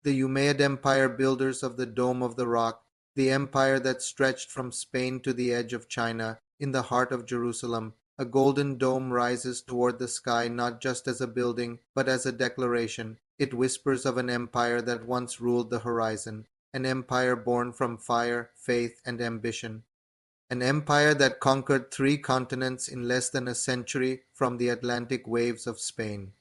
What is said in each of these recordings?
The Umayyad Empire, builders of the Dome of the Rock, the empire that stretched from Spain to the edge of China, in the heart of Jerusalem, a golden dome rises toward the sky not just as a building, but as a declaration. It whispers of an empire that once ruled the horizon, an empire born from fire, faith, and ambition. An empire that conquered three continents in less than a century, from the Atlantic waves of Spain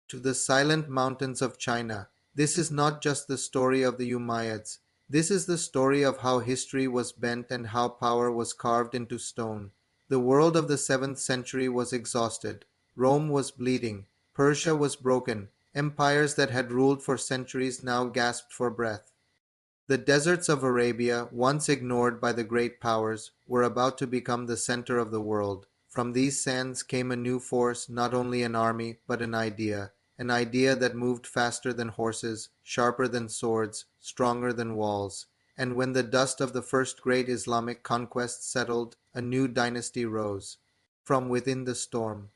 to the silent mountains of China. This is not just the story of the Umayyads. This is the story of how history was bent and how power was carved into stone. The world of the 7th century was exhausted. Rome was bleeding. Persia was broken. Empires that had ruled for centuries now gasped for breath. The deserts of Arabia, once ignored by the great powers, were about to become the center of the world. From these sands came a new force, not only an army, but an idea that moved faster than horses, sharper than swords, stronger than walls. And when the dust of the first great Islamic conquest settled, a new dynasty rose from within the storm.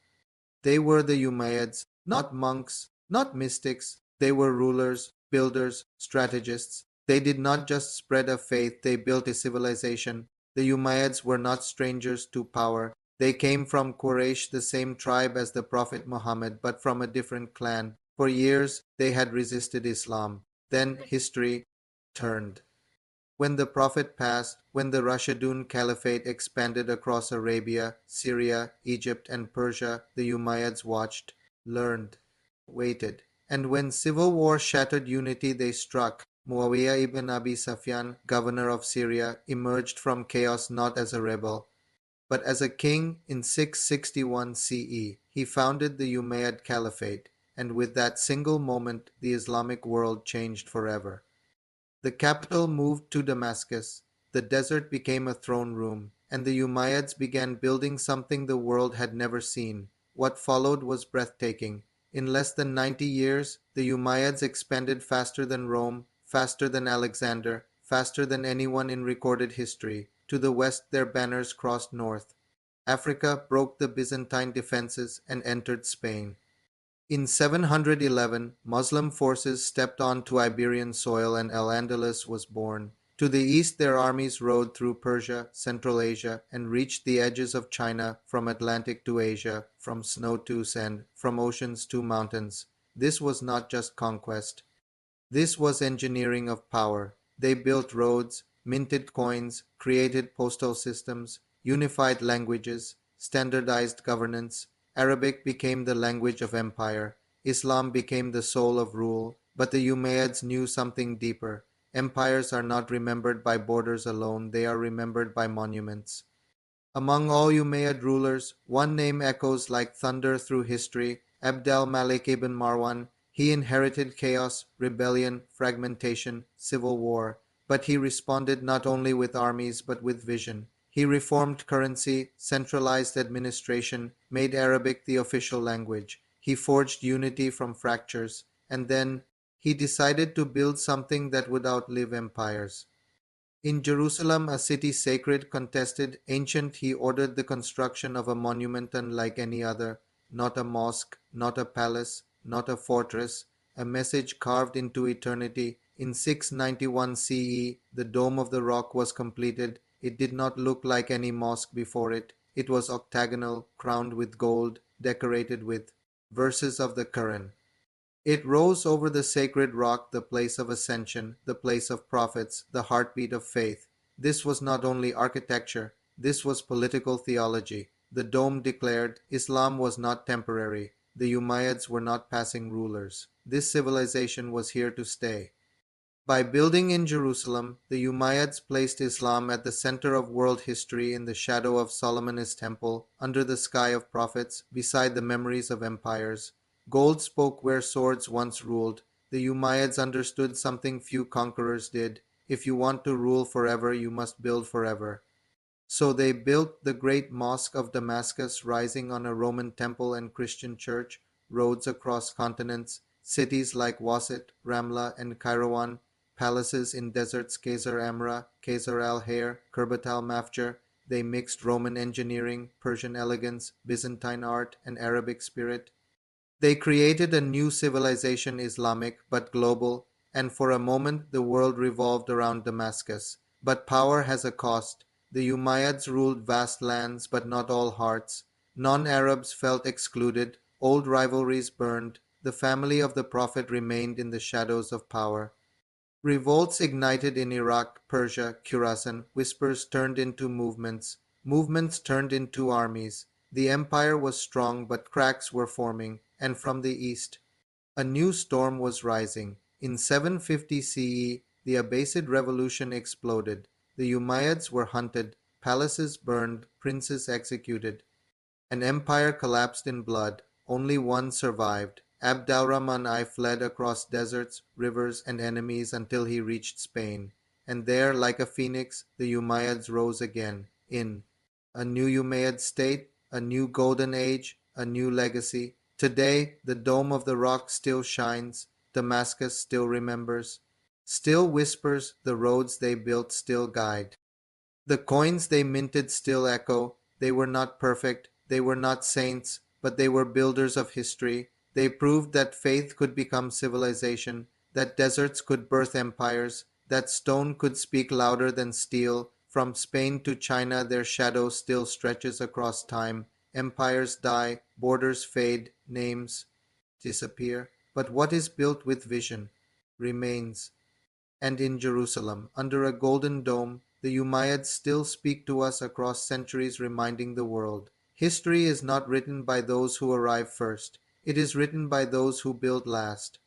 They were the Umayyads, not monks, not mystics. They were rulers, builders, strategists. They did not just spread a faith, they built a civilization. The Umayyads were not strangers to power. They came from Quraysh, the same tribe as the Prophet Muhammad, but from a different clan. For years they had resisted Islam. Then history turned. When the Prophet passed, when the Rashidun Caliphate expanded across Arabia, Syria, Egypt, and Persia, the Umayyads watched, learned, waited. And when civil war shattered unity, they struck. Muawiyah ibn Abi Sufyan, governor of Syria, emerged from chaos not as a rebel, but as a king. In 661 CE. He founded the Umayyad Caliphate, and with that single moment, the Islamic world changed forever. The capital moved to Damascus, the desert became a throne room, and the Umayyads began building something the world had never seen. What followed was breathtaking. In less than 90 years, the Umayyads expanded faster than Rome, faster than Alexander, faster than anyone in recorded history. To the west their banners crossed north. Africa broke the Byzantine defenses and entered Spain. In 711, Muslim forces stepped onto Iberian soil and Al-Andalus was born. To the east their armies rode through Persia, Central Asia, and reached the edges of China, from Atlantic to Asia, from snow to sand, from oceans to mountains. This was not just conquest. This was engineering of power. They built roads, minted coins, created postal systems, unified languages, standardized governance. Arabic became the language of empire. Islam became the soul of rule. But the Umayyads knew something deeper. Empires are not remembered by borders alone, they are remembered by monuments. Among all Umayyad rulers, one name echoes like thunder through history: Abd al-Malik ibn Marwan. He inherited chaos, rebellion, fragmentation, civil war. But he responded not only with armies but with vision. He reformed currency, centralized administration, made Arabic the official language. He forged unity from fractures. And then he decided to build something that would outlive empires. In Jerusalem, a city sacred, contested, ancient, he ordered the construction of a monument unlike any other. Not a mosque, not a palace, not a fortress, a message carved into eternity. In 691 CE, the Dome of the Rock was completed. It did not look like any mosque before it. It was octagonal, crowned with gold, decorated with verses of the Quran. It rose over the sacred rock, the place of ascension, the place of prophets, the heartbeat of faith. This was not only architecture, this was political theology. The dome declared Islam was not temporary. The Umayyads were not passing rulers. This civilization was here to stay. By building in Jerusalem, the Umayyads placed Islam at the center of world history, in the shadow of Solomon's temple, under the sky of prophets, beside the memories of empires. Gold spoke where swords once ruled. The Umayyads understood something few conquerors did. If you want to rule forever, you must build forever. So they built the great mosque of Damascus, rising on a Roman temple and Christian church, roads across continents, cities like Wasit, Ramla, and Kairouan, palaces in deserts, Qasr Amra, Qasr al-Hayr, Kirbat al-Mafjar. They mixed Roman engineering, Persian elegance, Byzantine art, and Arabic spirit. They created a new civilization, Islamic but global. and for a moment the world revolved around Damascus. But power has a cost. The Umayyads ruled vast lands, but not all hearts. Non-Arabs felt excluded, old rivalries burned, the family of the Prophet remained in the shadows of power. Revolts ignited in Iraq, Persia, Khorasan, whispers turned into movements, movements turned into armies. The empire was strong, but cracks were forming, and from the east, a new storm was rising. In 750 CE, the Abbasid revolution exploded. The Umayyads were hunted, palaces burned, princes executed. An empire collapsed in blood. Only one survived. Abd al-Rahman I fled across deserts, rivers, and enemies until he reached Spain. And there, like a phoenix, the Umayyads rose again, in a new Umayyad state, a new golden age, a new legacy. Today, the dome of the rock still shines, Damascus still remembers, still whispers, the roads they built still guide. The coins they minted still echo. They were not perfect, they were not saints, but they were builders of history. They proved that faith could become civilization, that deserts could birth empires, that stone could speak louder than steel. From Spain to China, their shadow still stretches across time. Empires die, borders fade, names disappear. But what is built with vision remains. And in Jerusalem, under a golden dome, the Umayyads still speak to us across centuries, reminding the world. History is not written by those who arrive first. It is written by those who build last.